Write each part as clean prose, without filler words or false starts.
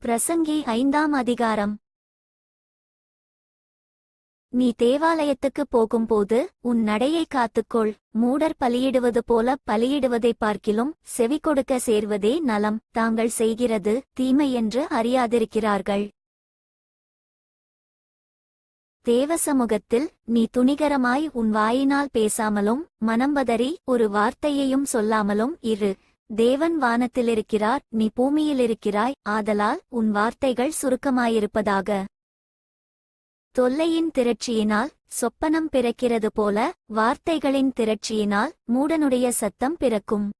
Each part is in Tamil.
பிரசங்கி 5ஆம் அதிகாரம். நீ தேவாலயத்துக்குப் போகும்போது உன் நடையை காத்துக்கொள். மூடர் பலியிடுவது போல பலியிடுவதைப் பார்க்கிலும் செவி கொடுக்க சேர்வதே நலம். தாங்கள் செய்கிறது தீமை என்று அறியாதிருக்கிறார்கள். தேவசமுகத்தில் நீ துணிகரமாய் உன் வாயினால் பேசாமலும் மனம்பதறி ஒரு வார்த்தையையும் சொல்லாமலும் இரு. தேவன் வானத்திலிருக்கிறார், நீ பூமியிலிருக்கிறாய், ஆதலால் உன் வார்த்தைகள் சுருக்கமாயிருப்பதாக. தொல்லையின் திரட்சியினால் சொப்பனம் பிறக்கிறது போல வார்த்தைகளின் திரட்சியினால் மூடனுடைய சத்தம் பிறக்கும்.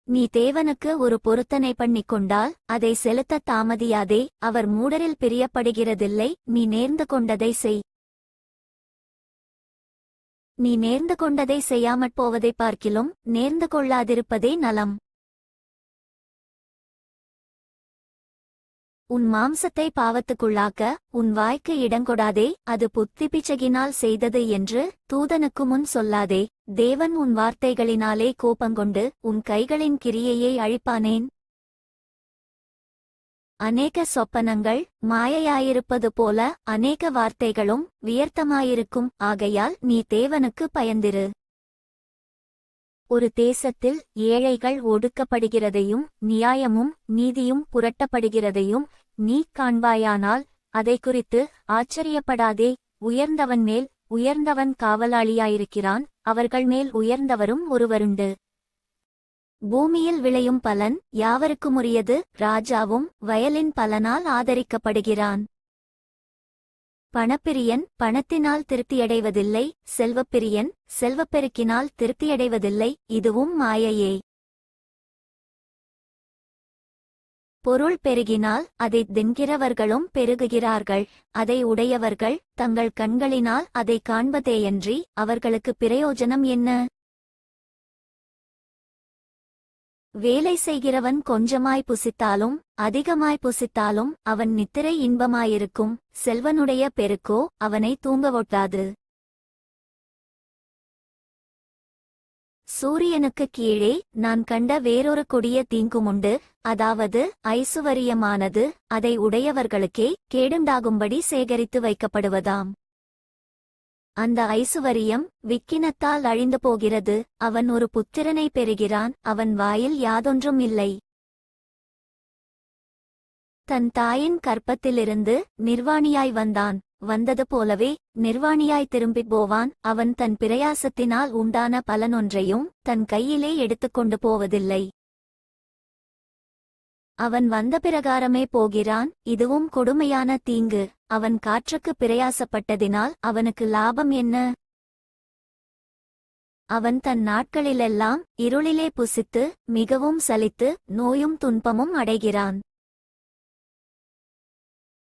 நீ தேவனுக்கு ஒரு பொருத்தனை பண்ணிக்கொண்டால் அதை செலுத்த தாமதியாதே. அவர் மூடரில் பிரியப்படுகிறதில்லை. நீ நேர்ந்து கொண்டதை செய். நீ நேர்ந்து கொண்டதை செய்யாமற் போவதைப் பார்க்கிலும் நேர்ந்து கொள்ளாதிருப்பதே நலம். உன் மாம்சத்தை பாவத்துக்குள்ளாக்க உன் வாய்க்கு இடங்கொடாதே. அது புத்திபிச்சகினால் செய்தது என்று தூதனுக்கு முன் சொல்லாதே. தேவன் உன் வார்த்தைகளினாலே கோபங்கொண்டு உன் கைகளின் கிரியையை அழிப்பானேன்? அநேக சொப்பனங்கள் மாயையாயிருப்பது போல அநேக வார்த்தைகளும் வியர்த்தமாயிருக்கும். ஆகையால் நீ தேவனுக்கு பயந்திரு. ஒரு தேசத்தில் ஏழைகள் ஒடுக்கப்படுகிறதையும் நியாயமும் நீதியும் புரட்டப்படுகிறதையும் நீ காண்பாயானால் அதை குறித்து ஆச்சரியப்படாதே. உயர்ந்தவன் மேல் உயர்ந்தவன் காவலாளியாயிருக்கிறான், அவர்கள் மேல் உயர்ந்தவரும் ஒருவருண்டு. பூமியில் விளையும் பலன் யாவருக்குமுரியது. ராஜாவும் வயலின் பலனால் ஆதரிக்கப்படுகிறான். பணப்பிரியன் பணத்தினால் திருப்தியடைவதில்லை, செல்வப்பிரியன் செல்வப்பெருக்கினால் திருப்தியடைவதில்லை. இதுவும் மாயையே. பொருள் பெருகினால் அதைத் தின்கிறவர்களும் பெருகுகிறார்கள். அதை உடையவர்கள் தங்கள் கண்களினால் அதை காண்பதேயன்றி அவர்களுக்கு பிரயோஜனம் என்ன? வேலை செய்கிறவன் கொஞ்சமாய் புசித்தாலும் அதிகமாய் புசித்தாலும் அவன் நித்திரை இன்பமாயிருக்கும். செல்வனுடைய பெருக்கோ அவனை தூங்கவொட்டாது. சூரியனுக்குக் கீழே நான் கண்ட வேறொரு கொடிய தீங்குமுண்டு. அதாவது ஐசுவரியமானது அதை உடையவர்களுக்கே கேடுண்டாகும்படி சேகரித்து வைக்கப்படுவதாம். அந்த ஐசுவரியம் விக்கினத்தால் அழிந்து போகிறது. அவன் ஒரு புத்திரனை பெறுகிறான், அவன் வாயில் யாதொன்றும் இல்லை. தன் தாயின் கற்பத்திலிருந்து நிர்வாணியாய் வந்தான். வந்தது போலவே நிர்வாணியாய் திரும்பிப் போவான். அவன் தன் பிரயாசத்தினால் உண்டான பலனொன்றையும் தன் கையிலே எடுத்துக்கொண்டு போவதில்லை. அவன் வந்த பிரகாரமே போகிறான். இதுவும் கொடுமையான தீங்கு. அவன் காற்றுக்கு பிரயாசப்பட்டதினால் அவனுக்கு லாபம் என்ன? அவன் தன் நாட்களிலெல்லாம் இருளிலே புசித்து மிகவும் சலித்து நோயும் துன்பமும் அடைகிறான்.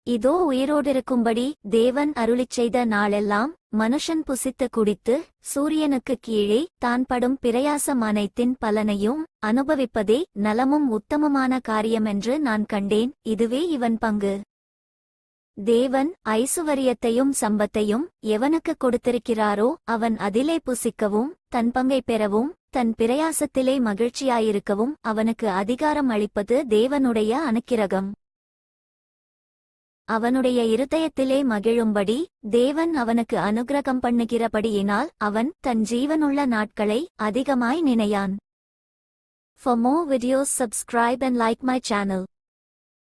இதோ உயிரோடிருக்கும்படி தேவன் அருளிச் செய்த நாளெல்லாம் மனுஷன் புசித்து குடித்து சூரியனுக்குக் கீழே தான் படும் பிரயாசம் அனைத்தின் பலனையும் அனுபவிப்பதே நலமும் உத்தமமான காரியமென்று நான் கண்டேன். இதுவே இவன் பங்கு. தேவன் ஐசுவரியத்தையும் சம்பத்தையும் எவனுக்கு கொடுத்திருக்கிறாரோ அவன் அதிலே புசிக்கவும் தன் பங்கை பெறவும் தன் பிரயாசத்திலே மகிழ்ச்சியாயிருக்கவும் அவனுக்கு அதிகாரம் அளிப்பது தேவனுடைய அனுக்கிரகம். அவனுடைய இருதயத்திலே மகிழும்படி தேவன் அவனுக்கு அனுக்கிரகம் பண்ணுகிறபடியினால் அவன் தன் ஜீவனுள்ள நாட்களை அதிகமாய் நினையான். For more videos subscribe and like my channel.